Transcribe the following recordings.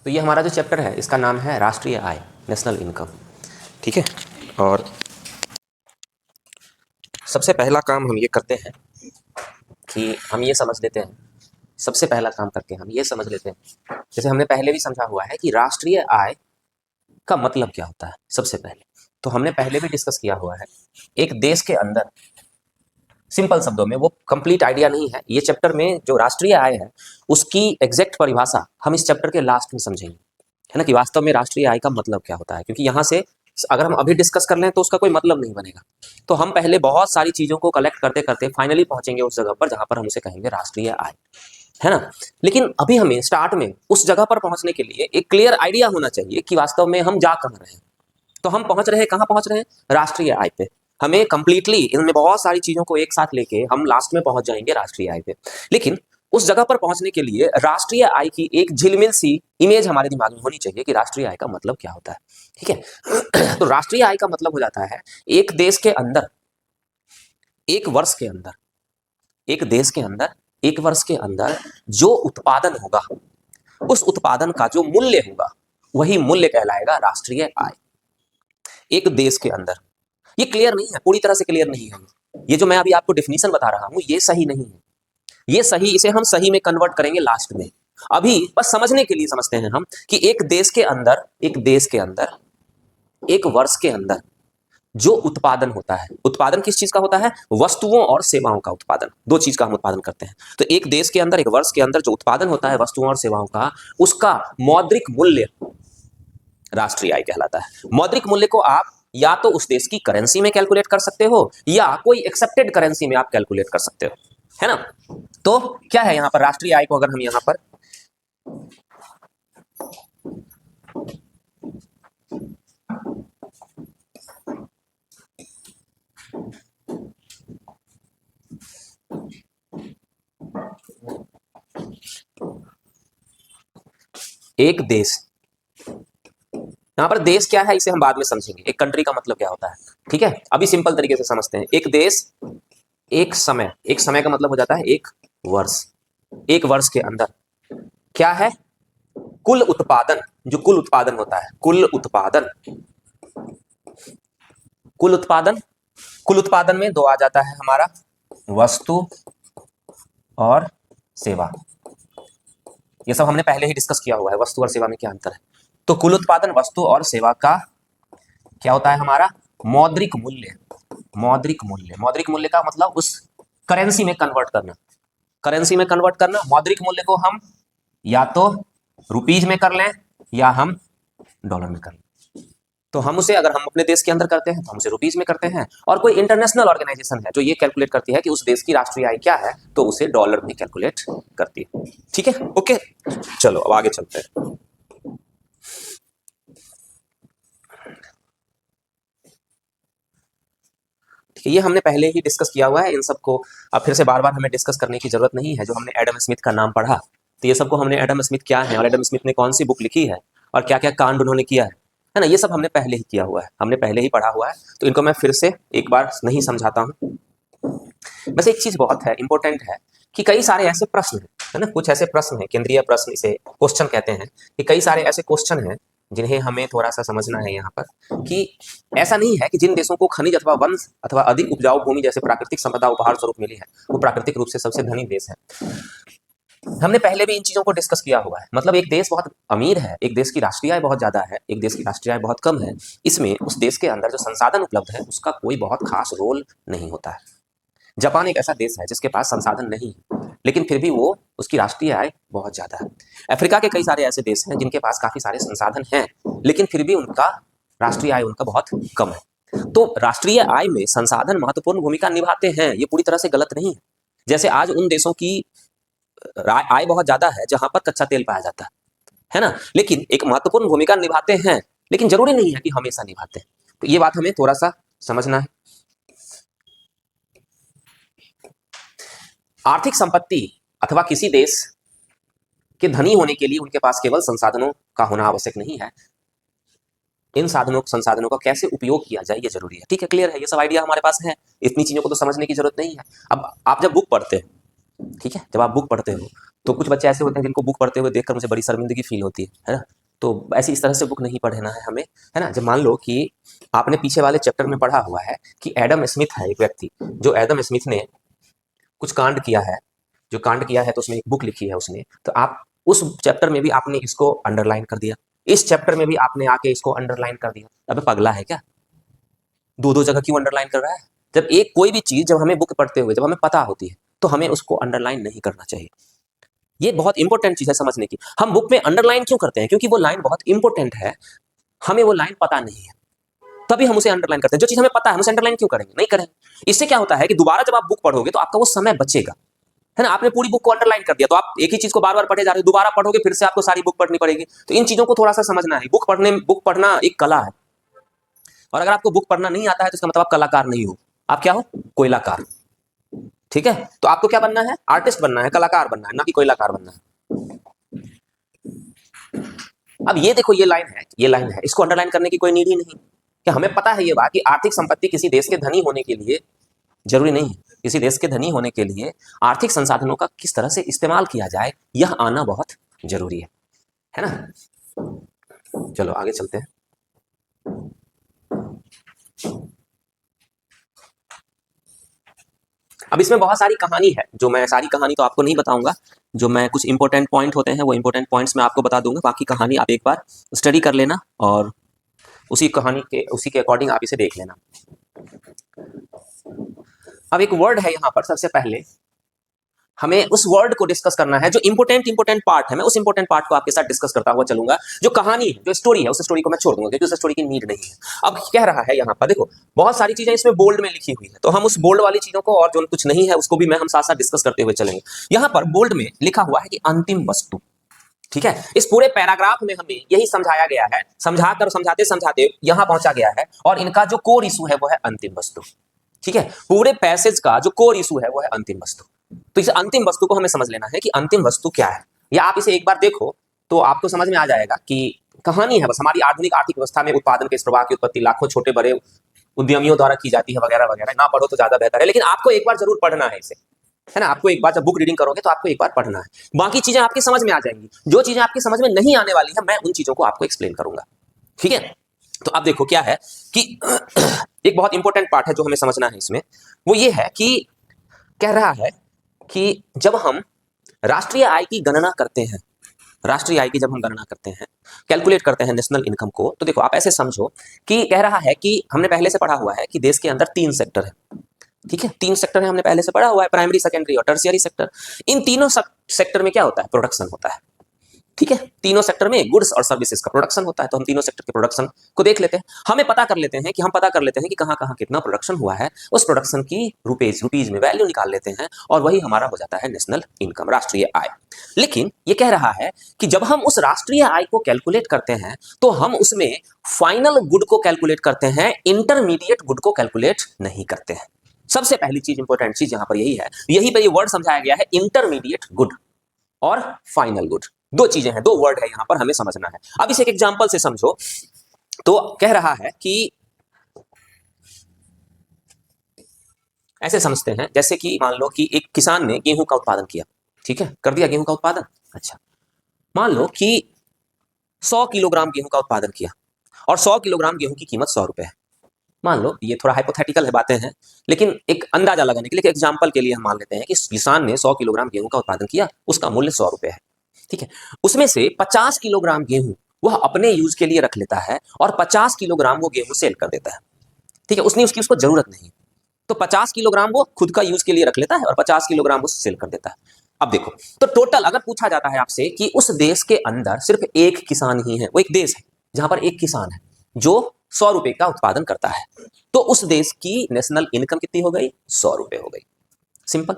तो ये हमारा जो चैप्टर है इसका नाम है राष्ट्रीय आय, नेशनल इनकम। ठीक है, और सबसे पहला काम हम ये करते हैं कि हम ये समझ लेते हैं, सबसे पहला काम करके हम ये समझ लेते हैं, जैसे हमने पहले भी समझा हुआ है कि राष्ट्रीय आय का मतलब क्या होता है। सबसे पहले तो हमने पहले भी डिस्कस किया हुआ है, एक देश के अंदर, सिंपल शब्दों में, वो कंप्लीट आइडिया नहीं है, ये चैप्टर में जो राष्ट्रीय आय है उसकी एग्जैक्ट परिभाषा हम इस चैप्टर के लास्ट में समझेंगे, है ना, कि वास्तव में राष्ट्रीय आय का मतलब क्या होता है। क्योंकि यहाँ से अगर हम अभी डिस्कस कर लें तो उसका कोई मतलब नहीं बनेगा। तो हम पहले बहुत सारी चीजों को कलेक्ट करते करते फाइनली पहुंचेंगे उस जगह पर जहां पर हम उसे कहेंगे राष्ट्रीय आय, है ना। लेकिन अभी हमें स्टार्ट में उस जगह पर पहुंचने के लिए एक क्लियर आइडिया होना चाहिए कि वास्तव में हम जा कहाँ रहे हैं। तो हम पहुंच रहे हैं, कहाँ पहुंच रहे हैं, राष्ट्रीय आय पे। हमें कंप्लीटली इनमें बहुत सारी चीजों को एक साथ लेके हम लास्ट में पहुंच जाएंगे राष्ट्रीय आय पे। लेकिन उस जगह पर पहुंचने के लिए राष्ट्रीय आय की एक झिलमिल सी इमेज हमारे दिमाग में होनी चाहिए कि राष्ट्रीय आय का मतलब क्या होता है। ठीक है तो राष्ट्रीय आय का मतलब हो जाता है एक देश के अंदर, एक वर्ष के अंदर, एक देश के अंदर, एक वर्ष के अंदर जो उत्पादन होगा, उस उत्पादन का जो मूल्य होगा, वही मूल्य कहलाएगा राष्ट्रीय आय। एक देश के अंदर, ये क्लियर नहीं है, पूरी तरह से क्लियर नहीं है। ये जो मैं अभी आपको डेफिनेशन बता रहा हूं ये सही नहीं है, ये सही, इसे हम सही में कन्वर्ट करेंगे लास्ट में। अभी बस समझने के लिए समझते हैं हम कि एक देश के अंदर, एक देश के अंदर, एक वर्ष के अंदर जो उत्पादन होता है, उत्पादन किस चीज का होता है, वस्तुओं और सेवाओं का उत्पादन, दो चीज का हम उत्पादन करते हैं। तो एक देश के अंदर, एक वर्ष के अंदर जो उत्पादन होता है वस्तुओं और सेवाओं का, उसका मौद्रिक मूल्य राष्ट्रीय आय कहलाता है। मौद्रिक मूल्य को आप या तो उस देश की करेंसी में कैलकुलेट कर सकते हो या कोई एक्सेप्टेड करेंसी में आप कैलकुलेट कर सकते हो, है ना। तो क्या है यहाँ पर राष्ट्रीय आय को अगर हम यहाँ पर एक देश, यहां पर देश क्या है इसे हम बाद में समझेंगे, एक कंट्री का मतलब क्या होता है। ठीक है, अभी सिंपल तरीके से समझते हैं। एक देश, एक समय, एक समय का मतलब हो जाता है एक वर्ष। एक वर्ष के अंदर क्या है, कुल उत्पादन, जो कुल उत्पादन होता है, कुल उत्पादन, कुल उत्पादन, कुल उत्पादन में दो आ जाता है हमारा, वस्तु और सेवा। ये सब हमने पहले ही डिस्कस किया हुआ है, वस्तु और सेवा में क्या अंतर है। तो कुल उत्पादन, वस्तु और सेवा का क्या होता है हमारा, मौद्रिक मूल्य। मौद्रिक मूल्य, मौद्रिक मूल्य का मतलब उस करेंसी में कन्वर्ट करना, करेंसी में कन्वर्ट करना। मौद्रिक मूल्य को हम या तो रुपीज में कर लें या हम डॉलर में कर लें। तो हम उसे, अगर हम अपने देश के अंदर करते हैं तो हम उसे रुपीज में करते हैं, और कोई इंटरनेशनल ऑर्गेनाइजेशन है जो ये कैलकुलेट करती है कि उस देश की राष्ट्रीय आय क्या है तो उसे डॉलर में कैलकुलेट करती है। ठीक है, ओके, चलो अब आगे चलते हैं। ये हमने पहले ही डिस्कस किया हुआ है, इन सबको अब फिर से बार बार हमें डिस्कस करने की जरूरत नहीं है। जो हमने एडम स्मिथ का नाम पढ़ा, तो ये सबको हमने एडम स्मिथ क्या है और एडम स्मिथ ने कौन सी बुक लिखी है और क्या क्या कांड उन्होंने किया है ना, ये सब हमने पहले ही किया हुआ है, हमने पहले ही पढ़ा हुआ है। तो इनको मैं फिर से एक बार नहीं समझाता हूँ। बस एक चीज बहुत है, इंपॉर्टेंट है, कि कई सारे ऐसे प्रश्न है ना, कुछ ऐसे प्रश्न है, केंद्रीय प्रश्न इसे क्वेश्चन कहते हैं, कि कई सारे ऐसे क्वेश्चन हैं जिन्हें हमें थोड़ा सा समझना है यहाँ पर, कि ऐसा नहीं है कि जिन देशों को खनिज अथवा वन अथवा अधिक उपजाऊ भूमि जैसे प्राकृतिक संपदा उपहार स्वरूप मिली है वो प्राकृतिक रूप से सबसे धनी देश है। हमने पहले भी इन चीजों को डिस्कस किया हुआ है। मतलब एक देश बहुत अमीर है, एक देश की राष्ट्रीय आय बहुत ज्यादा है, एक देश की राष्ट्रीय आय बहुत कम है, इसमें उस देश के अंदर जो संसाधन उपलब्ध है उसका कोई बहुत खास रोल नहीं होता है। जापान एक ऐसा देश है जिसके पास संसाधन नहीं है, लेकिन फिर भी वो, उसकी राष्ट्रीय आय बहुत ज्यादा है। अफ्रीका के कई सारे ऐसे देश हैं जिनके पास काफी सारे संसाधन हैं, लेकिन फिर भी उनका राष्ट्रीय आय उनका बहुत कम है। तो राष्ट्रीय आय में संसाधन महत्वपूर्ण भूमिका निभाते हैं, ये पूरी तरह से गलत नहीं है। जैसे आज उन देशों की आय बहुत ज्यादा है जहां पर कच्चा तेल पाया जाता है ना, लेकिन एक महत्वपूर्ण भूमिका निभाते हैं, लेकिन जरूरी नहीं है कि हमेशा निभाते हैं। तो ये बात हमें थोड़ा सा समझना है। आर्थिक संपत्ति अथवा किसी देश के धनी होने के लिए उनके पास केवल संसाधनों का होना आवश्यक नहीं है, इन संसाधनों का कैसे उपयोग किया जाए ये जरूरी है। ठीक है, क्लियर है, ये सब आइडिया हमारे पास है, इतनी चीजों को तो समझने की जरूरत नहीं है। अब आप जब बुक पढ़ते हो, ठीक है, जब आप बुक पढ़ते हो तो कुछ बच्चे ऐसे होते हैं जिनको बुक पढ़ते हुए देखकर मुझे बड़ी शर्मिंदगी फील होती है ना, तो ऐसी इस तरह से बुक नहीं पढ़ना है हमें, है ना। जब मान लो कि आपने पीछे वाले चैप्टर में पढ़ा हुआ है कि एडम स्मिथ है एक व्यक्ति, जो एडम स्मिथ ने कुछ कांड किया है, जो कांड किया है तो उसमें एक बुक लिखी है उसने, तो आप उस चैप्टर में भी आपने इसको अंडरलाइन कर दिया, इस चैप्टर में भी आपने आके इसको अंडरलाइन कर दिया। अबे पगला है क्या, दो दो जगह क्यों अंडरलाइन कर रहा है? जब एक कोई भी चीज जब हमें बुक पढ़ते हुए जब हमें पता होती है तो हमें उसको अंडरलाइन नहीं करना चाहिए। ये बहुत इंपॉर्टेंट चीज है समझने की। हम बुक में अंडरलाइन क्यों करते हैं? क्योंकि वो लाइन बहुत इंपॉर्टेंट है, हमें वो लाइन पता नहीं है, तभी हम उसे अंडरलाइन करते हैं। जो चीज हमें पता है हम उसे अंडरलाइन क्यों करेंगे? नहीं करेंगे। इससे क्या होता है कि दोबारा जब आप बुक पढ़ोगे तो आपका वो समय बचेगा, है ना। आपने पूरी बुक को अंडरलाइन कर दिया तो आप एक ही चीज को बार बार पढ़े जा रहे हो, दोबारा पढ़ोगे फिर से आपको सारी बुक पढ़नी पड़ेगी। तो इन चीजों को थोड़ा सा समझना है। बुक पढ़ना एक कला है, और अगर आपको बुक पढ़ना नहीं आता है तो इसका मतलब आप कलाकार नहीं हो, आप क्या हो? कोयलाकार। ठीक है, तो आपको क्या बनना है? आर्टिस्ट बनना है, कलाकार बनना है, ना कि कोयलाकार बनना है। अब ये देखो, ये लाइन है, इसको अंडरलाइन करने की कोई नीड ही नहीं। क्या हमें पता है ये बात कि आर्थिक संपत्ति किसी देश के धनी होने के लिए जरूरी नहीं है। किसी देश के धनी होने के लिए आर्थिक संसाधनों का किस तरह से इस्तेमाल किया जाए, यह आना बहुत जरूरी है ना। चलो आगे चलते हैं। अब इसमें बहुत सारी कहानी है, जो मैं सारी कहानी तो आपको नहीं बताऊंगा, जो मैं कुछ इंपॉर्टेंट पॉइंट होते हैं वो इंपॉर्टेंट पॉइंट्स मैं आपको बता दूंगा। बाकी कहानी आप एक बार स्टडी कर लेना और उसी के अकॉर्डिंग आप इसे देख लेना। अब एक वर्ड है यहाँ पर, सबसे पहले हमें उस वर्ड को डिस्कस करना है जो इंपोर्टेंट पार्ट है। मैं उस इंपोर्टेंट पार्ट को आपके साथ डिस्कस करता हुआ चलूंगा। जो कहानी है, जो स्टोरी है, उस स्टोरी को मैं छोड़ दूंगा क्योंकि उस स्टोरी की नीड नहीं है। अब कह रहा है यहाँ पर, देखो बहुत सारी चीजें इसमें बोल्ड में लिखी हुई है, तो हम उस बोल्ड वाली चीजों को और जो कुछ नहीं है उसको भी हम साथ साथ डिस्कस करते हुए चलेंगे। यहाँ पर बोल्ड में लिखा हुआ है कि अंतिम वस्तु। ठीक है, इस पूरे पैराग्राफ में हमें यही समझाया गया है, समझाकर समझाते समझाते यहां पहुंचा गया है, और इनका जो कोर इशू है वो है अंतिम वस्तु। ठीक है, पूरे पैसेज का जो कोर इशू है वो है अंतिम वस्तु। तो इस अंतिम वस्तु को हमें समझ लेना है कि अंतिम वस्तु क्या है, या आप इसे एक बार देखो तो आपको समझ में आ जाएगा कि कहानी है बस। हमारी आधुनिक आर्थिक व्यवस्था में उत्पादन के इस प्रवाह की उत्पत्ति लाखों छोटे बड़े उद्यमियों द्वारा की जाती है, वगैरह वगैरह। ना पढ़ो तो ज्यादा बेहतर है, लेकिन आपको एक बार जरूर पढ़ना है इसे, है ना। आपको एक बार जब बुक रीडिंग करोगे तो आपको एक बार पढ़ना है, बाकी चीजें आपकी समझ में आ जाएंगी। जो चीजें आपकी समझ में नहीं आने वाली है मैं उन चीजों को आपको एक्सप्लेन करूंगा। ठीक है, तो अब देखो क्या है कि एक बहुत इंपॉर्टेंट पार्ट है जो हमें समझना है इसमें, वो ये है कि कह रहा है कि जब हम राष्ट्रीय आय की गणना करते हैं, राष्ट्रीय आय की जब हम गणना करते हैं, कैलकुलेट करते हैं नेशनल इनकम को, तो देखो आप ऐसे समझो कि कह रहा है कि हमने पहले से पढ़ा हुआ है कि देश के अंदर 3 सेक्टर है। ठीक है, 3 सेक्टर है, हमने पहले से पढ़ा हुआ है, प्राइमरी, सेकेंडरी और टर्शियरी सेक्टर। इन तीनों सेक्टर में क्या होता है? प्रोडक्शन होता है। ठीक है, तीनों सेक्टर में गुड्स और सर्विसेज का प्रोडक्शन होता है। तो हम तीनों सेक्टर के प्रोडक्शन को देख लेते हैं। हम पता कर लेते हैं कि कहां कहां कितना प्रोडक्शन हुआ है, उस प्रोडक्शन की रुपीज में वैल्यू निकाल लेते हैं, और वही हमारा हो जाता है नेशनल इनकम, राष्ट्रीय आय। लेकिन ये कह रहा है कि जब हम उस राष्ट्रीय आय को कैलकुलेट करते हैं तो हम उसमें फाइनल गुड को कैलकुलेट करते हैं, इंटरमीडिएट गुड को कैलकुलेट नहीं करते हैं। सबसे पहली चीज, इंपॉर्टेंट चीज यहां पर यही है, यहीं पर ये वर्ड समझाया गया है, इंटरमीडिएट गुड और फाइनल गुड। 2 चीजें हैं, 2 वर्ड है यहां पर, हमें समझना है। अब इसे एक एग्जांपल से समझो। तो कह रहा है कि ऐसे समझते हैं, जैसे कि मान लो कि एक किसान ने गेहूं का उत्पादन किया। ठीक है, कर दिया गेहूं का उत्पादन। अच्छा, मान लो कि 100 किलोग्राम गेहूं का उत्पादन किया, और 100 किलोग्राम गेहूं की कीमत 100 रुपए है। मान लो, ये थोड़ा हाइपोथेटिकल है बातें हैं, लेकिन एक अंदाजा लगाने के लिए, एग्जाम्पल के लिए हम मान लेते हैं कि किसान ने 100 किलोग्राम गेहूं का उत्पादन किया, उसका मूल्य 100 रुपए है। ठीक है, उसमें से 50 किलोग्राम गेहूं वह अपने यूज के लिए रख लेता है, और 50 किलोग्राम वो गेहूं सेल कर देता है। ठीक है, उसको जरूरत नहीं, तो 50 किलोग्राम वो खुद का यूज के लिए रख लेता है और 50 किलोग्राम वो सेल कर देता है। अब देखो, तो टोटल अगर पूछा जाता है आपसे कि उस देश के अंदर सिर्फ एक किसान ही है, वो एक देश है जहां पर एक किसान है जो 100 रुपए का उत्पादन करता है, तो उस देश की नेशनल इनकम कितनी हो गई? 100 रुपए हो गई। सिंपल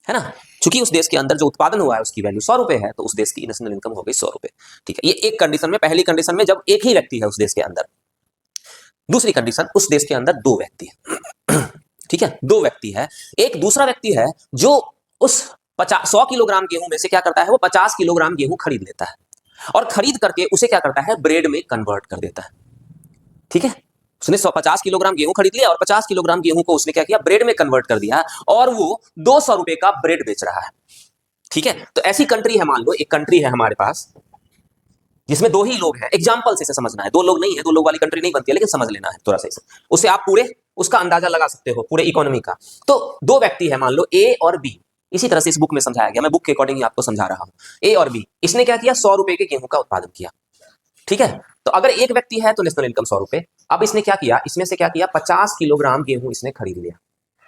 है ना, क्योंकि उस देश के अंदर जो उत्पादन हुआ है उसकी वैल्यू 100 रुपए है, तो उस देश की नेशनल इनकम हो गई 100 रुपए। ठीक है, ये एक कंडीशन में, पहली कंडीशन में जब एक ही व्यक्ति है उस देश के अंदर। दूसरी कंडीशन, उस देश के अंदर 2 व्यक्ति है। ठीक है, 2 व्यक्ति है। एक दूसरा व्यक्ति है जो उस 100 किलोग्राम गेहूं में से क्या करता है, वो 50 किलोग्राम गेहूं खरीद लेता है, और खरीद करके उसे क्या करता है, ब्रेड में कन्वर्ट कर देता है। ठीक है, उसने 150 किलोग्राम गेहूं खरीद लिया और 50 किलोग्राम गेहूं को उसने क्या किया, ब्रेड में कन्वर्ट कर दिया, और वो 200 रुपए का ब्रेड बेच रहा है। ठीक है, तो ऐसी कंट्री है, मान लो एक कंट्री है हमारे पास, जिसमें दो ही लोग हैं, एग्जाम्पल से इसे समझना है, दो लोग नहीं है, दो लोग वाली कंट्री नहीं बनती है, लेकिन समझ लेना है थोड़ा सा इसे, उससे आप पूरे उसका अंदाजा लगा सकते हो पूरे इकोनॉमी का। तो दो व्यक्ति है, मान लो ए और बी, इसी तरह से इस बुक में समझाया गया, मैं बुक के अकॉर्डिंग ही आपको समझा रहा हूं। ए और बी, इसने क्या किया, 100 रुपए के गेहूं का उत्पादन किया, ठीक है। तो अगर एक व्यक्ति है तो नेशनल इनकम 100 रुपए। अब इसने क्या किया, इसमें से क्या किया, 50 किलोग्राम गेहूं इसने खरीद लिया,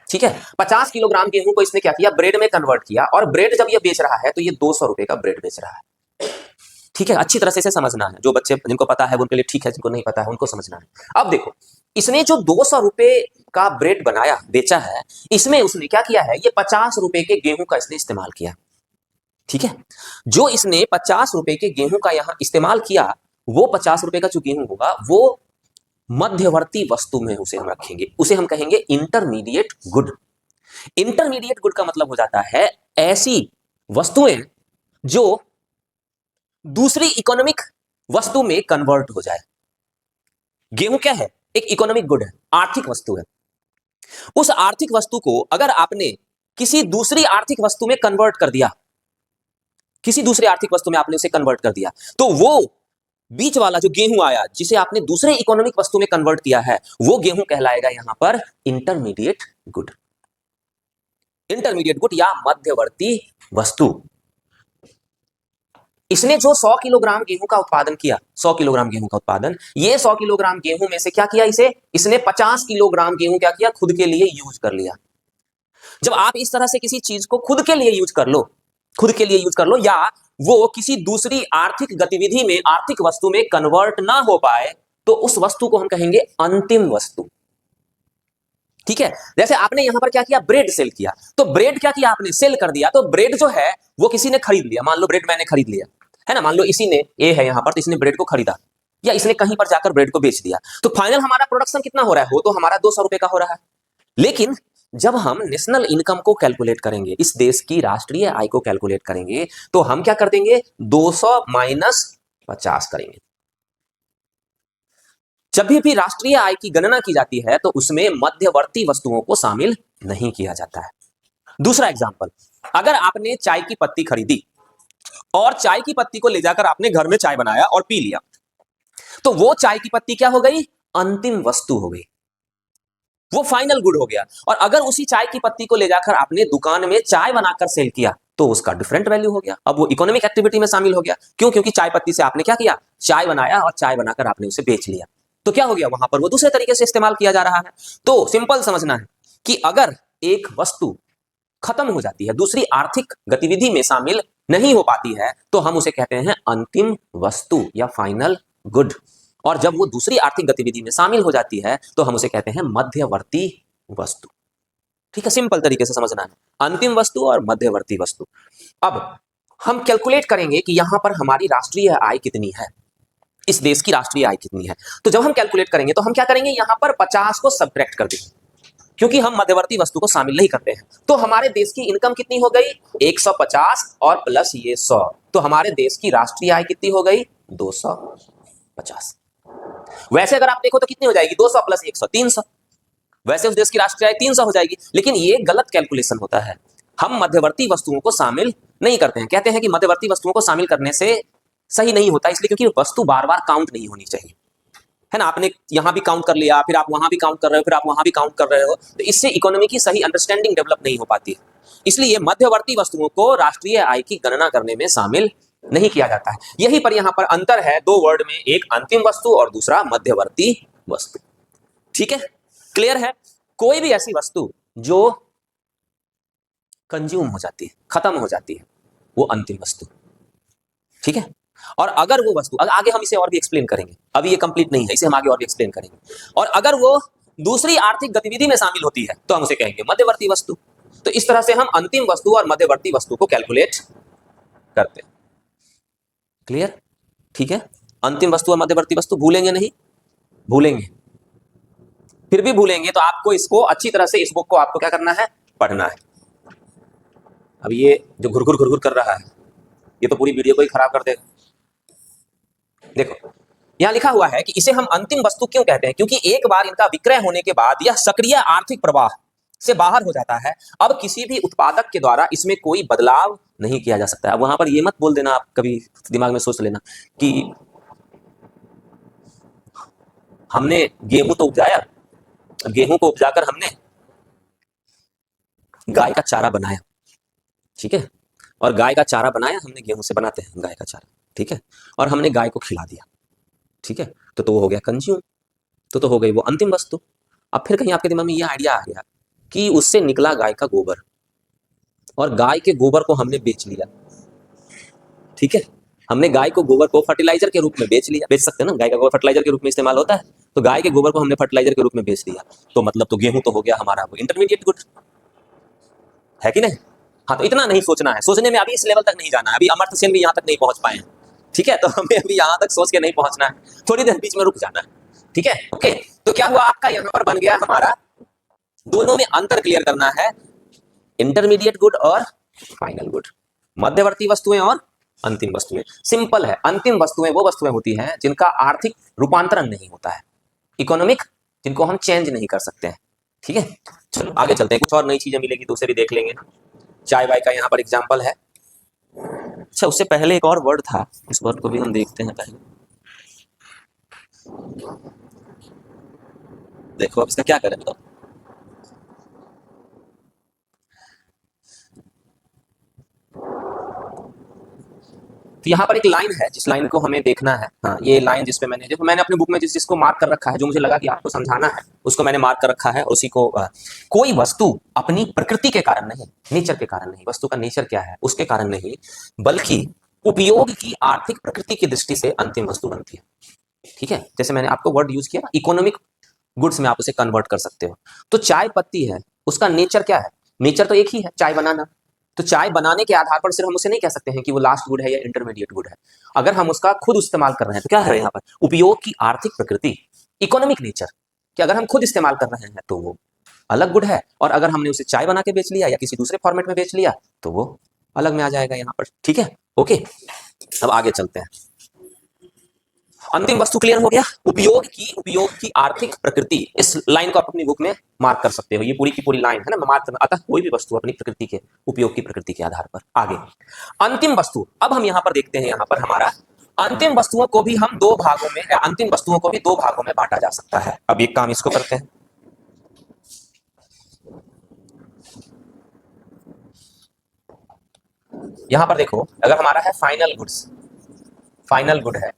ठीक है। 50 किलोग्राम गेहूं को इसने क्या किया, ब्रेड में कन्वर्ट किया, और ब्रेड जब ये बेच रहा है तो ये 200 रुपए का ब्रेड बेच रहा है, ठीक है। अच्छी तरह से इसे समझना है, जो बच्चे जिनको पता है उनके लिए ठीक है, जिनको नहीं पता है उनको समझना है। अब देखो, इसने जो 200 रुपए का ब्रेड बनाया बेचा है, इसमें उसने क्या किया है, ये 50 रुपए के गेहूं का इसने इस्तेमाल किया, ठीक है। जो इसने 50 रुपए के गेहूं का यहां इस्तेमाल किया, वो 50 रुपए का जो गेहूं होगा वो मध्यवर्ती वस्तु में उसे हम रखेंगे, उसे हम कहेंगे इंटरमीडिएट गुड। इंटरमीडिएट गुड का मतलब हो जाता है ऐसी वस्तुएं जो दूसरी इकोनॉमिक वस्तु में कन्वर्ट हो जाए। गेहूं क्या है, एक इकोनॉमिक गुड है, आर्थिक वस्तु है। उस आर्थिक वस्तु को अगर आपने किसी दूसरी आर्थिक वस्तु में कन्वर्ट कर दिया, किसी दूसरे आर्थिक वस्तु में आपने उसे कन्वर्ट कर दिया, तो वो बीच वाला जो गेहूं आया जिसे आपने दूसरे इकोनॉमिक वस्तु में कन्वर्ट किया है, वो गेहूं कहलाएगा यहां पर इंटरमीडिएट गुड। इंटरमीडिएट गुड या मध्यवर्ती वस्तु। इसने जो 100 किलोग्राम गेहूं का उत्पादन किया, 100 किलोग्राम गेहूं का उत्पादन, ये 100 किलोग्राम गेहूं में से क्या किया, इसने 50 किलोग्राम गेहूं क्या किया, खुद के लिए यूज कर लिया। जब आप इस तरह से किसी चीज को खुद के लिए यूज कर लो, खुद के लिए यूज कर लो, या वो किसी दूसरी आर्थिक गतिविधि में, आर्थिक वस्तु में कन्वर्ट ना हो पाए, तो उस वस्तु को हम कहेंगे अंतिम वस्तु, ठीक है। जैसे आपने यहां पर क्या किया, ब्रेड सेल किया, तो ब्रेड क्या किया आपने, सेल कर दिया, तो ब्रेड जो है वो किसी ने खरीद लिया, मान लो ब्रेड मैंने खरीद लिया है ना, मान लो इसी ने, ए है यहां पर, तो इसने ब्रेड को खरीदा, या इसने कहीं पर जाकर ब्रेड को बेच दिया, तो फाइनल हमारा प्रोडक्शन कितना हो रहा है, वो तो हमारा 200 रुपए का हो रहा है। लेकिन जब हम नेशनल इनकम को कैलकुलेट करेंगे, इस देश की राष्ट्रीय आय को कैलकुलेट करेंगे, तो हम क्या कर देंगे, 200 माइनस 50 करेंगे। जब भी राष्ट्रीय आय की गणना की जाती है तो उसमें मध्यवर्ती वस्तुओं को शामिल नहीं किया जाता है। दूसरा एग्जांपल, अगर आपने चाय की पत्ती खरीदी और चाय की पत्ती को ले जाकर आपने घर में चाय बनाया और पी लिया, तो वो चाय की पत्ती क्या हो गई, अंतिम वस्तु हो गई, वो फाइनल गुड हो गया। और अगर उसी चाय की पत्ती को ले जाकर आपने दुकान में चाय बनाकर सेल किया, तो उसका डिफरेंट वैल्यू हो गया, अब वो इकोनॉमिक एक्टिविटी में शामिल हो गया। क्यों, क्योंकि चाय पत्ती से आपने क्या किया, चाय बनाया, और चाय बनाकर आपने उसे बेच लिया, तो क्या हो गया, वहां पर वो दूसरे तरीके से इस्तेमाल किया जा रहा है। तो सिंपल समझना है कि अगर एक वस्तु खत्म हो जाती है, दूसरी आर्थिक गतिविधि में शामिल नहीं हो पाती है, तो हम उसे कहते हैं अंतिम वस्तु या फाइनल गुड। और जब वो दूसरी आर्थिक गतिविधि में शामिल हो जाती है, तो हम उसे कहते हैं मध्यवर्ती वस्तु, ठीक है। सिंपल तरीके से समझना है, अंतिम वस्तु और मध्यवर्ती वस्तु। अब हम कैलकुलेट करेंगे कि यहां पर हमारी राष्ट्रीय आय कितनी है, इस देश की राष्ट्रीय आय कितनी है। तो जब हम कैलकुलेट करेंगे तो हम क्या करेंगे, यहां पर 50 को सब्ट्रैक्ट कर देंगे, क्योंकि हम मध्यवर्ती वस्तु को शामिल नहीं करते हैं। तो हमारे देश की इनकम कितनी हो गई, 150 और प्लस ये 100, तो हमारे देश की राष्ट्रीय आय कितनी हो गई, 250। वैसे अगर आप देखो तो कितनी हो जाएगी, 200 प्लस 100, 300। वैसे उस देश की राष्ट्रीय आय 300 हो जाएगी, लेकिन ये गलत कैलकुलेशन होता है। हम मध्यवर्ती वस्तुओं को शामिल नहीं करते हैं, कहते हैं कि मध्यवर्ती वस्तुओं को शामिल करने से सही नहीं होता, इसलिए क्योंकि वस्तु बार बार काउंट नहीं होनी चाहिए, है ना। आपने यहां भी काउंट कर लिया, फिर आप वहां भी काउंट कर रहे हो, फिर आप वहां भी काउंट कर रहे हो, तो इससे इकोनॉमी की सही अंडरस्टैंडिंग डेवलप नहीं हो पाती है। इसलिए मध्यवर्ती वस्तुओं को राष्ट्रीय आय की गणना करने में शामिल नहीं किया जाता है। यही पर यहां पर अंतर है दो वर्ड में, एक अंतिम वस्तु और दूसरा मध्यवर्ती वस्तु, ठीक है, क्लियर है। कोई भी ऐसी वस्तु जो कंज्यूम हो जाती है, खत्म हो जाती है, वो अंतिम वस्तु, ठीक है। और अगर वो वस्तु, आगे हम इसे और भी एक्सप्लेन करेंगे, अभी ये कंप्लीट नहीं है, इसे हम आगे और भी एक्सप्लेन करेंगे। और अगर वो दूसरी आर्थिक गतिविधि में शामिल होती है तो हम उसे कहेंगे मध्यवर्ती वस्तु। तो इस तरह से हम अंतिम वस्तु और मध्यवर्ती वस्तु को कैलकुलेट करते हैं, क्लियर, ठीक है। अंतिम वस्तु और मध्यवर्ती वस्तु भूलेंगे नहीं, भूलेंगे, फिर भी भूलेंगे तो आपको इसको अच्छी तरह से, इस बुक को आपको क्या करना है, पढ़ना है। अब ये जो घुरघुर घुरघुर कर रहा है, ये तो पूरी वीडियो को ही खराब कर देगा। देखो यहां लिखा हुआ है कि इसे हम अंतिम वस्तु क्यों कहते हैं, क्योंकि एक बार इनका विक्रय होने के बाद यह सक्रिय आर्थिक प्रवाह से बाहर हो जाता है। अब किसी भी उत्पादक के द्वारा इसमें कोई बदलाव नहीं किया जा सकता है। अब वहां पर ये मत बोल देना, आप कभी दिमाग में सोच लेना कि हमने गेहूं तो उपजाया, गेहूं को उपजाकर हमने गाय का चारा बनाया, ठीक है, और गाय का चारा बनाया हमने, गेहूं से बनाते हैं गाय का चारा, ठीक है, और हमने गाय को खिला दिया, ठीक है, तो वो हो गया कंज्यूम, तो हो गई वो अंतिम वस्तु। अब फिर कहीं आपके दिमाग में ये आइडिया आ गया कि उससे निकला गाय का गोबर, और गाय के गोबर को हमने बेच लिया, ठीक है, हमने गाय को गोबर को फर्टिलाइजर के रूप में बेच लिया, बेच सकते हैं ना, गाय का गोबर फर्टिलाइजर के रूप में इस्तेमाल होता है, तो गाय के गोबर को हमने फर्टिलाइजर के रूप में बेच दिया, तो मतलब तो गेहूं तो हो गया हमारा वो इंटरमीडिएट गुड, है कि नहीं? हाँ, तो इतना नहीं सोचना है, सोचने में अभी इस लेवल तक नहीं जाना है, अभी अमर्त्य सेन भी यहाँ तक नहीं पहुंच पाए हैं, ठीक है, तो हमें अभी यहाँ तक सोच के नहीं पहुंचना है, थोड़ी देर बीच में रुक जाना है, ठीक है, ओके। तो क्या हुआ आपका, यहाँ पर बन गया हमारा, दोनों में अंतर क्लियर करना है, इंटरमीडिएट गुड और फाइनल गुड, मध्यवर्ती वस्तुएं और अंतिम वस्तुएं। सिंपल है, अंतिम वस्तुएं वो वस्तुएं होती हैं जिनका आर्थिक रूपांतरण नहीं होता है, इकोनॉमिक, जिनको हम चेंज नहीं कर सकते हैं, ठीक है। चलो आगे चलते हैं, कुछ और नई चीजें मिलेगी तो उसे भी देख लेंगे। चाय वाय का यहाँ पर एग्जाम्पल है। अच्छा, उससे पहले एक और वर्ड था, उस वर्ड को भी हम देखते हैं पहले। देखो अब इसका क्या करें बताओ। तो यहाँ पर एक लाइन है, जिस लाइन को हमें देखना है, हाँ ये लाइन जिसपे मैंने, देखो मैंने अपनी बुक में जिसको मार्क कर रखा है, जो मुझे लगा कि आपको समझाना है, उसको मैंने मार्क कर रखा है, उसी को कोई वस्तु अपनी प्रकृति के कारण नहीं, नेचर के कारण नहीं, वस्तु का नेचर क्या है उसके कारण नहीं, बल्कि उपयोग की आर्थिक प्रकृति की दृष्टि से अंतिम वस्तु बनती है, ठीक है। जैसे मैंने आपको वर्ड यूज किया इकोनॉमिक गुड्स में, आप उसे कन्वर्ट कर सकते हो। तो चाय पत्ती है, उसका नेचर क्या है, नेचर तो एक ही है, चाय बनाना। तो चाय बनाने के आधार पर सिर्फ हम उसे नहीं कह सकते हैं कि वो लास्ट गुड है या इंटरमीडिएट गुड है। अगर हम उसका खुद इस्तेमाल कर रहे हैं तो क्या है यहाँ पर, उपयोग की आर्थिक प्रकृति, इकोनॉमिक नेचर, कि अगर हम खुद इस्तेमाल कर रहे हैं तो वो अलग गुड है, और अगर हमने उसे चाय बना के बेच लिया या किसी दूसरे फॉर्मेट में बेच लिया तो वो अलग में आ जाएगा यहाँ पर, ठीक है, ओके। अब आगे चलते हैं, अंतिम वस्तु क्लियर हो गया, उपयोग की आर्थिक प्रकृति, इस लाइन को आप अपनी बुक में मार्क कर सकते हो, ये पूरी की पूरी लाइन है ना, मार्क करना। अतः कोई भी वस्तु अपनी प्रकृति के, उपयोग की प्रकृति के आधार पर। आगे अंतिम वस्तु, अब हम यहाँ पर देखते हैं, यहाँ पर हमारा अंतिम वस्तुओं को भी हम दो भागों में, अंतिम वस्तुओं को भी दो भागों में बांटा जा सकता है। अब एक काम इसको करते हैं, यहां पर देखो, अगर हमारा है फाइनल गुड्स, फाइनल गुड है,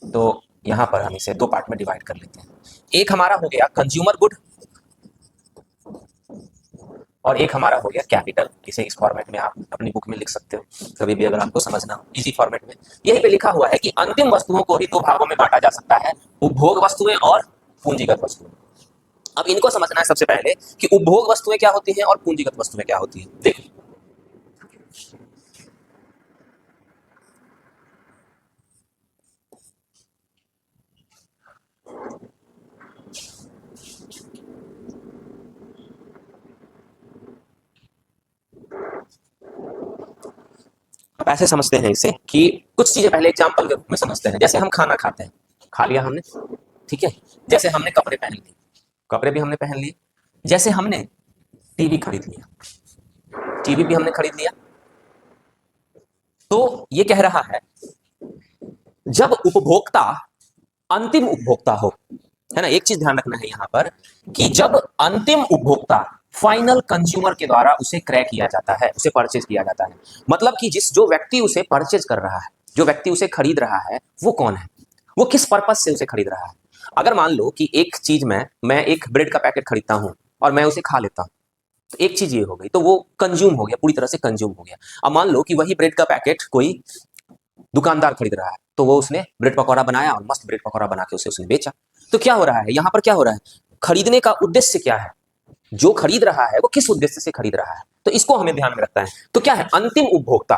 तो यहां पर हम इसे दो पार्ट में डिवाइड कर लेते हैं। एक हमारा हो गया कंज्यूमर गुड, और एक हमारा हो गया कैपिटल। इसे इस फॉर्मेट में आप अपनी बुक में लिख सकते हो, कभी भी अगर आपको समझना हो, इसी फॉर्मेट में। यही पे लिखा हुआ है कि अंतिम वस्तुओं को ही दो भागों में बांटा जा सकता है, उपभोग वस्तुएं और पूंजीगत वस्तुएं। अब इनको समझना है सबसे पहले कि उपभोग वस्तुएं क्या होती हैं और पूंजीगत वस्तुएं क्या होती हैं। देखो, आप ऐसे समझते हैं इसे कि कुछ चीजें पहले एग्जाम्पल के रूप में समझते हैं। जैसे हम खाना खाते हैं, खा लिया हमने, ठीक है। जैसे हमने कपड़े पहन लिए, कपड़े भी हमने पहन लिए। जैसे हमने टीवी खरीद लिया, टीवी भी हमने खरीद लिया। तो ये कह रहा है, जब उपभोक्ता अंतिम उपभोक्ता हो, है ना, एक चीज ध्यान रखना है यहां पर कि जब अंतिम उपभोक्ता फाइनल कंज्यूमर के द्वारा उसे क्रय किया जाता है, उसे परचेज किया जाता है, मतलब कि जो व्यक्ति उसे परचेज कर रहा है, जो व्यक्ति उसे खरीद रहा है, वो कौन है, वो किस पर्पज से उसे खरीद रहा है। अगर मान लो कि एक चीज में, मैं एक ब्रेड का पैकेट खरीदता हूं और मैं उसे खा लेता हूं, तो एक चीज ये हो गई, तो वो कंज्यूम हो गया, पूरी तरह से कंज्यूम हो गया। अब मान लो कि वही ब्रेड का पैकेट कोई दुकानदार खरीद रहा है, तो वो उसने ब्रेड पकौड़ा बनाया और मस्त ब्रेड पकौड़ा बना के उसे उसने बेचा। तो क्या हो रहा है यहाँ पर, क्या हो रहा है, खरीदने का उद्देश्य क्या है, जो खरीद रहा है वो किस उद्देश्य से खरीद रहा है, तो इसको हमें ध्यान में रखना है। तो क्या है, अंतिम उपभोक्ता,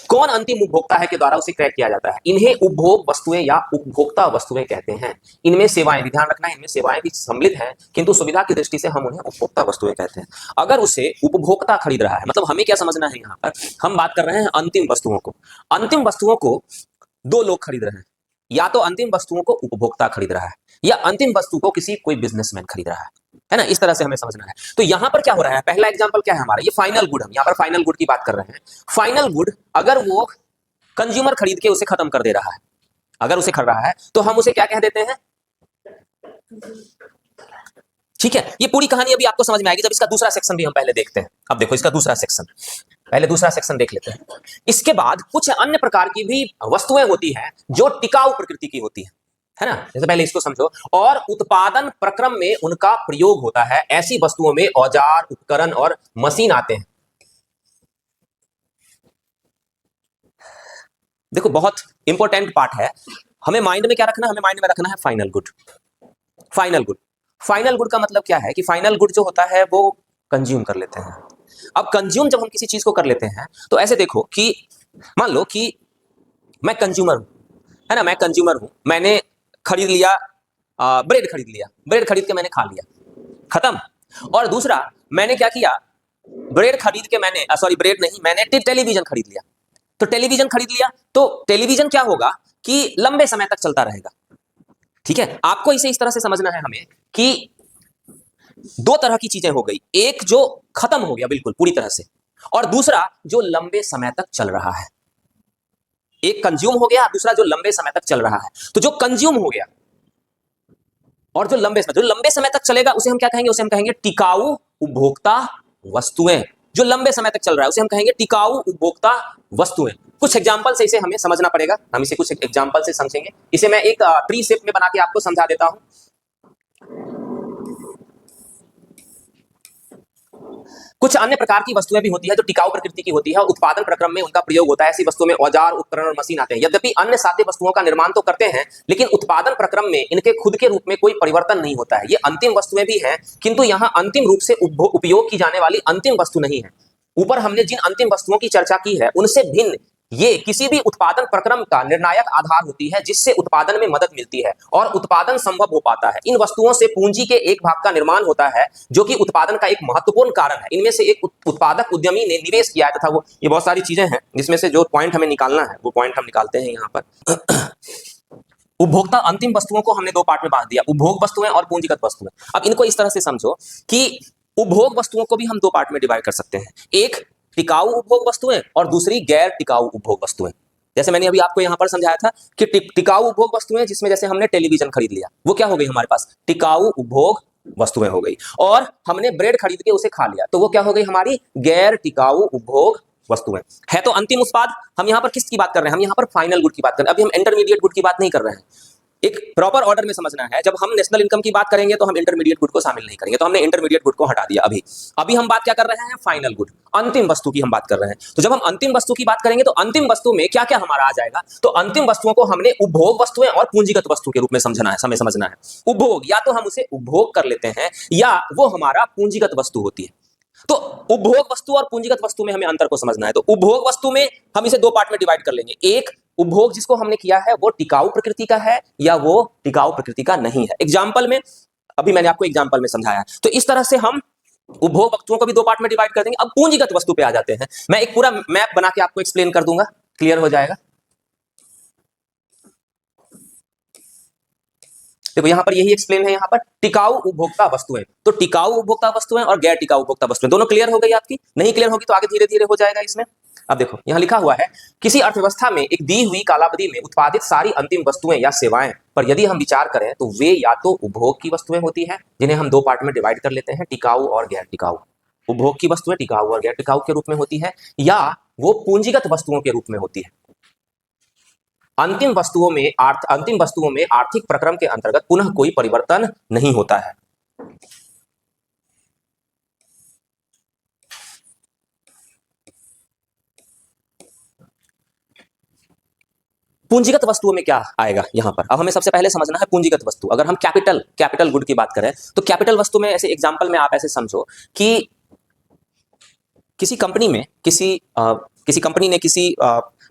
कौन अंतिम उपभोक्ता है के द्वारा उसे क्रय किया जाता है, इन्हें उपभोग वस्तुएं या उपभोक्ता वस्तुएं कहते हैं। इनमें सेवाएं भी, ध्यान रखना है, इनमें सेवाएं भी सम्मिलित हैं, किंतु सुविधा की दृष्टि से हम उन्हें उपभोक्ता वस्तुएं कहते हैं। अगर उसे उपभोक्ता खरीद रहा है, मतलब हमें क्या समझना है, यहाँ पर हम बात कर रहे हैं अंतिम वस्तुओं को। अंतिम वस्तुओं को दो लोग खरीद रहे हैं, या तो अंतिम वस्तुओं को उपभोक्ता खरीद रहा है, या अंतिम वस्तु को किसी कोई बिजनेसमैन खरीद रहा है ना, इस तरह से हमें समझना है। तो यहां पर क्या हो रहा है, पहला एग्जांपल क्या है हमारा, ये फाइनल गुड, हम यहां पर फाइनल गुड की बात कर रहे हैं। फाइनल गुड अगर वो कंज्यूमर खरीद के उसे खत्म कर दे रहा है, अगर उसे खरीद रहा है तो हम उसे क्या कह देते हैं? ठीक है, ये पूरी कहानी अभी आपको समझ में आएगी जब इसका दूसरा सेक्शन भी हम पहले देखते हैं। अब देखो इसका दूसरा सेक्शन, पहले दूसरा सेक्शन देख लेते हैं। इसके बाद कुछ अन्य प्रकार की भी वस्तुएं होती हैं जो टिकाऊ प्रकृति की होती है ना? जैसे पहले इसको समझो। और उत्पादन प्रक्रम में उनका प्रयोग होता है। ऐसी वस्तुओं में औजार, उपकरण और मशीन आते हैं। देखो बहुत इंपॉर्टेंट पार्ट है, हमें माइंड में क्या रखना है? हमें माइंड में रखना है final good. Final good, final good का मतलब क्या है कि फाइनल गुड जो होता है वो कंज्यूम कर लेते हैं। अब कंज्यूम जब हम किसी चीज को कर लेते हैं तो ऐसे देखो कि मान लो कि मैं कंज्यूमर हूं, है ना? मैं कंज्यूमर हूं, मैंने खरीद लिया, ब्रेड खरीद लिया, ब्रेड खरीद के मैंने खा लिया, खत्म। और दूसरा मैंने क्या किया? ब्रेड खरीद के मैंने सॉरी ब्रेड नहीं, मैंने टेलीविजन खरीद लिया। तो टेलीविजन खरीद लिया तो टेलीविजन क्या होगा कि लंबे समय तक चलता रहेगा। ठीक है, आपको इसे इस तरह से समझना है हमें कि दो तरह की चीजें हो गई, एक जो खत्म हो गया बिल्कुल पूरी तरह से, और दूसरा जो लंबे समय तक चल रहा है। एक कंज्यूम हो गया, दूसरा जो लंबे समय तक चल रहा है। तो जो कंज्यूम हो गया और जो लंबे समय तक चलेगा उसे हम क्या कहेंगे? उसे हम कहेंगे टिकाऊ उपभोक्ता वस्तुएं। जो लंबे समय तक चल रहा है उसे हम कहेंगे टिकाऊ उपभोक्ता वस्तुएं। कुछ एग्जाम्पल से इसे हमें समझना पड़ेगा, हम इसे कुछ एग्जाम्पल से समझेंगे। इसे मैं एक ट्री शेप में बना के आपको समझा देता हूं। कुछ अन्य प्रकार की वस्तुएं भी होती है जो टिकाऊ प्रकृति की होती है और उत्पादन प्रक्रम में उनका प्रयोग होता है। ऐसी वस्तुओं में औजार, उपकरण और मशीन आते हैं। यद्यपि अन्य साध्य वस्तुओं का निर्माण तो करते हैं, लेकिन उत्पादन प्रक्रम में इनके खुद के रूप में कोई परिवर्तन नहीं होता है। ये अंतिम वस्तुएं भी हैं, किंतु यहाँ अंतिम रूप से उपयोग की जाने वाली अंतिम वस्तु नहीं है। ऊपर हमने जिन अंतिम वस्तुओं की चर्चा की है उनसे भिन्न ये किसी भी उत्पादन प्रक्रम का निर्णायक आधार होती है, जिससे उत्पादन में मदद मिलती है और उत्पादन संभव हो पाता है। इन वस्तुओं से पूंजी के एक भाग का निर्माण होता है, जो कि उत्पादन का एक महत्वपूर्ण कारण है। इनमें से एक उत्पादक उद्यमी ने निवेश किया है तथा वो ये बहुत सारी चीजें हैं जिसमें से जो पॉइंट हमें निकालना है वो पॉइंट हम निकालते हैं यहाँ पर। उपभोक्ता अंतिम वस्तुओं को हमने दो पार्ट में बांट दिया, उपभोग वस्तुएं और पूंजीगत वस्तुएं। अब इनको इस तरह से समझो कि उपभोग वस्तुओं को भी हम दो पार्ट में डिवाइड कर सकते हैं, एक टिकाऊ उपभोग वस्तुएं और दूसरी गैर टिकाऊ उपभोग वस्तुएं। जैसे मैंने अभी आपको यहां पर समझाया था कि टिकाऊ उपभोग वस्तुएं जिसमें जैसे हमने टेलीविजन खरीद लिया, वो क्या हो गई हमारे पास? टिकाऊ उपभोग वस्तुएं हो गई। और हमने ब्रेड खरीद के उसे खा लिया तो वो क्या हो गई? हमारी गैर टिकाऊ उपभोग वस्तुएं। है तो अंतिम उत्पाद। हम यहां पर किसकी बात कर रहे हैं? हम यहां पर फाइनल गुड की बात कर रहे हैं। अभी हम इंटरमीडिएट गुड की बात नहीं कर रहे हैं। एक प्रॉपर ऑर्डर में समझना है। जब हम नेशनल इनकम की बात करेंगे तो हम इंटरमीडिएट गुड को शामिल नहीं करेंगे, तो हमने इंटरमीडिएट गुड को हटा दिया। अभी हम बात क्या कर रहे हैं? फाइनल गुड, अंतिम वस्तु की हम बात कर रहे हैं। तो जब हम अंतिम वस्तु की बात करेंगे तो अंतिम वस्तु में क्या क्या हमारा आ जाएगा? तो अंतिम वस्तुओं को हमने उपभोग वस्तुएं और पूंजीगत वस्तु के रूप में समझना है, हमें समझना है। उपभोग या तो हम उसे उपभोग कर लेते हैं या वो हमारा पूंजीगत वस्तु होती है। तो उपभोग वस्तु और पूंजीगत वस्तु में हमें अंतर को समझना है। तो उपभोग वस्तु में हम इसे दो पार्ट में डिवाइड कर लेंगे। एक उपभोग जिसको हमने किया है वो टिकाऊ प्रकृति का है या वो टिकाऊ प्रकृति का नहीं है। एग्जाम्पल में अभी मैंने आपको एग्जाम्पल में समझाया। तो इस तरह से हम उपभोग वस्तुओं को भी दो पार्ट में डिवाइड कर देंगे। अब पूंजीगत वस्तु पे आ जाते हैं। मैं एक पूरा मैप बना के आपको एक्सप्लेन कर दूंगा, क्लियर हो जाएगा। देखो यहां पर यही एक्सप्लेन है, यहां पर टिकाऊ उपभोक्ता वस्तुएं। तो टिकाऊ उपभोक्ता वस्तुएं और गैर टिकाऊ उपभोक्ता वस्तुएं दोनों क्लियर हो गई आपकी। नहीं क्लियर होगी तो आगे धीरे धीरे हो जाएगा इसमें। अब देखो यहां लिखा हुआ है, किसी अर्थव्यवस्था में एक दी हुई कालावधि में उत्पादित सारी अंतिम वस्तुएं या सेवाएं पर यदि हम विचार करें तो वे या तो उपभोग की वस्तुएं होती हैं, जिन्हें हम दो पार्ट में डिवाइड कर लेते हैं, टिकाऊ और गैर टिकाऊ। उपभोग की वस्तुएं टिकाऊ और गैर टिकाऊ के रूप में होती है, या वो पूंजीगत वस्तुओं के रूप में होती है। अंतिम वस्तुओं में आर्थिक प्रक्रम के अंतर्गत पुनः कोई परिवर्तन नहीं होता है। पूंजीगत वस्तुओं में क्या आएगा यहां पर? अब हमें सबसे पहले समझना है पूंजीगत वस्तु। अगर हम कैपिटल गुड की बात करें तो कैपिटल वस्तु में ऐसे एग्जांपल में आप ऐसे समझो कि किसी कंपनी ने किसी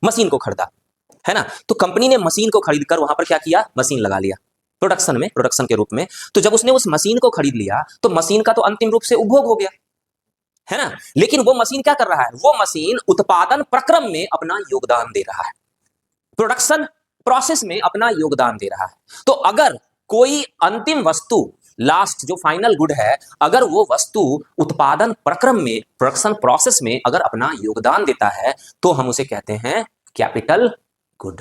मशीन को खरीदा, है ना? तो कंपनी ने मशीन को खरीदकर वहां पर क्या किया? मशीन लगा लिया प्रोडक्शन के रूप में। तो जब उसने उस मशीन को खरीद लिया तो मशीन का तो अंतिम रूप से उपभोग हो गया, है ना? लेकिन वो मशीन क्या कर रहा है? वो मशीन उत्पादन प्रक्रम में अपना योगदान दे रहा है, प्रोडक्शन प्रोसेस में अपना योगदान दे रहा है। तो अगर कोई अंतिम वस्तु, लास्ट जो फाइनल गुड है, अगर वो वस्तु उत्पादन प्रक्रम में, प्रोडक्शन प्रोसेस में अगर अपना योगदान देता है तो हम उसे कहते हैं कैपिटल गुड,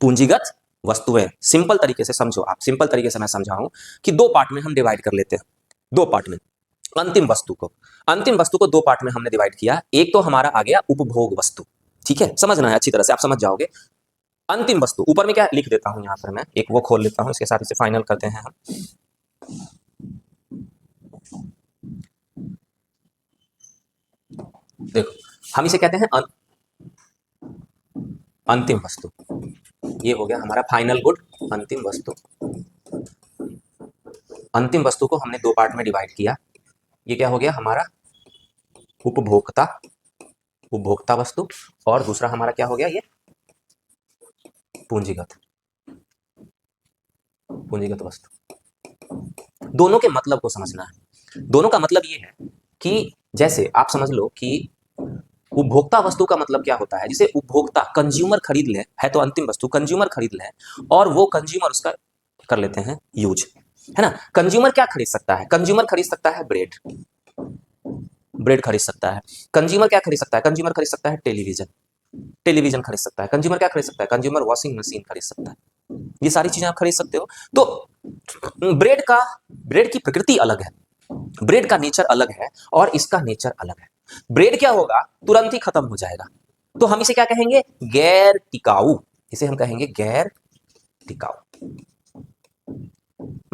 पूंजीगत वस्तुएं, सिंपल तरीके से समझो आप, सिंपल तरीके से मैं समझाऊं कि दो पार्ट में हम डिवाइड कर लेते हैं, दो पार्ट में। अंतिम वस्तु को दो पार्ट में हमने डिवाइड किया। एक तो हमारा आ गया उपभोग वस्तु, ठीक है, समझना है अच्छी तरह से, आप समझ जाओगे। अंतिम वस्तु, ऊपर में क्या लिख देता हूं, यहां पर मैं एक वो खोल लेता हूं, इसके साथ इसे फाइनल करते हैं हम। देखो, हम इसे कहते हैं अंतिम वस्तु। ये हो गया हमारा फाइनल गुड, अंतिम वस्तु। अंतिम वस्तु को हमने दो पार्ट में डिवाइड किया। ये क्या हो गया हमारा उपभोक्ता वस्तु, और दूसरा हमारा क्या हो गया, ये पूंजीगत वस्तु। दोनों के मतलब को समझना है। दोनों का मतलब ये है कि जैसे आप समझ लो कि उपभोक्ता वस्तु का मतलब क्या होता है, जिसे उपभोक्ता कंज्यूमर खरीद ले, है तो अंतिम वस्तु, कंज्यूमर खरीद ले और वो कंज्यूमर उसका कर लेते हैं यूज, है ना। कंज्यूमर क्या खरीद सकता है, कंज्यूमर खरीद सकता है ब्रेड खरीद सकता है। कंज्यूमर क्या खरीद सकता है, कंज्यूमर खरीद सकता है टेलीविजन खरीद सकता है। कंज्यूमर क्या खरीद सकता है, कंज्यूमर वॉशिंग मशीन खरीद सकता है। ये सारी चीजें आप खरीद सकते हो। तो ब्रेड की प्रकृति अलग है, ब्रेड का नेचर अलग है और इसका नेचर अलग है। ब्रेड क्या होगा, तुरंत ही खत्म हो जाएगा, तो हम इसे क्या कहेंगे, गैर टिकाऊ। इसे हम कहेंगे गैर टिकाऊ,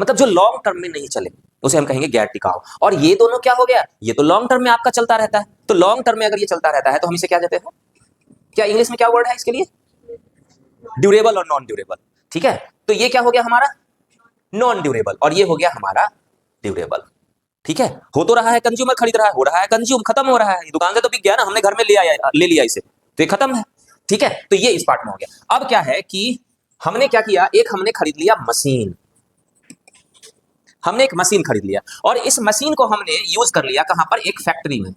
मतलब जो लॉन्ग टर्म में नहीं चले उसे हम कहेंगे गैर टिकाऊ। और ये दोनों क्या हो गया, ये तो लॉन्ग टर्म में आपका चलता रहता है। तो लॉन्ग टर्म में अगर ये चलता रहता है तो हम इसे क्या कहते हैं, क्या इंग्लिश में क्या वर्ड है इसके लिए, ड्यूरेबल और नॉन ड्यूरेबल, ठीक है। तो ये क्या हो गया हमारा नॉन ड्यूरेबल और ये हो गया हमारा ड्यूरेबल, ठीक है। हो तो रहा है, कंज्यूमर खरीद रहा है, हो रहा है कंज्यूम, खत्म हो रहा है, दुकान से तो बिक गया ना, हमने घर में ले लिया इसे, तो ये खत्म है, ठीक है। तो ये इस पार्ट में हो गया। अब क्या है कि हमने क्या किया, एक हमने खरीद लिया मशीन, हमने एक मशीन खरीद लिया और इस मशीन को हमने यूज कर लिया कहां पर, एक फैक्ट्री में।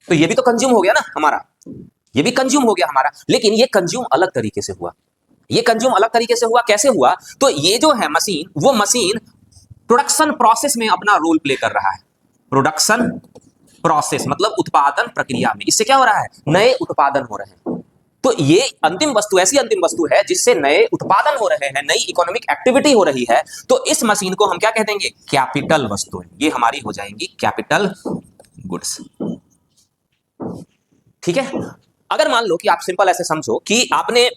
तो ये भी तो कंज्यूम हो गया ना हमारा, ये भी कंज्यूम हो गया हमारा, लेकिन ये कंज्यूम अलग तरीके से हुआ। ये कंज्यूम अलग तरीके से हुआ, कैसे हुआ, तो ये जो है मशीन, वो मशीन प्रोडक्शन प्रोसेस में अपना रोल प्ले कर रहा है। प्रोडक्शन प्रोसेस मतलब उत्पादन प्रक्रिया में इससे क्या हो रहा है, नए उत्पादन हो रहे हैं। तो ये अंतिम वस्तु ऐसी अंतिम वस्तु है जिससे नए उत्पादन हो रहे हैं, नई इकोनॉमिक एक्टिविटी हो रही है। तो इस मशीन को हम क्या कह देंगे, कैपिटल वस्तु। ये हमारी हो जाएंगी कैपिटल गुड्स, ठीक है। अगर मान लो कि आप सिंपल ऐसे समझो कि आपने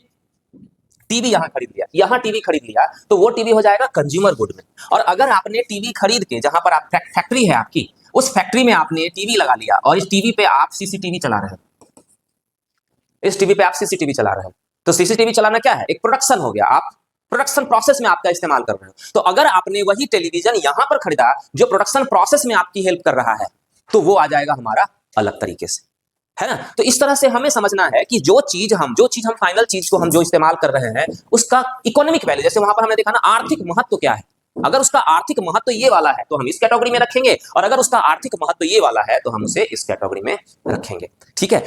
टीवी यहां खरीद लिया, यहां टीवी खरीद लिया, तो वो टीवी हो जाएगा कंज्यूमर गुड में। और अगर आपने टीवी खरीद के, जहां पर आप फैक्ट्री है आपकी, उस फैक्ट्री में आपने टीवी लगा लिया और इस टीवी पे आप सीसीटीवी चला रहे हो, इस टीवी पे आप सीसीटीवी चला रहे हो, तो सीसीटीवी चलाना क्या है, एक प्रोडक्शन हो गया। आप प्रोडक्शन प्रोसेस में आपका इस्तेमाल कर रहे हो। तो अगर आपने वही टेलीविजन यहां पर खरीदा जो प्रोडक्शन प्रोसेस में आपकी हेल्प कर रहा है, तो वो आ जाएगा हमारा अलग तरीके से, है ना। तो इस तरह से हमें समझना है कि जो चीज हम फाइनल चीज को हम जो इस्तेमाल कर रहे हैं उसका इकोनॉमिक वैल्यू, जैसे वहां पर हमने देखा ना आर्थिक महत्व क्या है, अगर उसका आर्थिक महत्व ये वाला है तो हम इस कैटेगरी में रखेंगे, और अगर उसका आर्थिक महत्व ये वाला है तो हम उसे इस कैटेगरी में रखेंगे, ठीक है।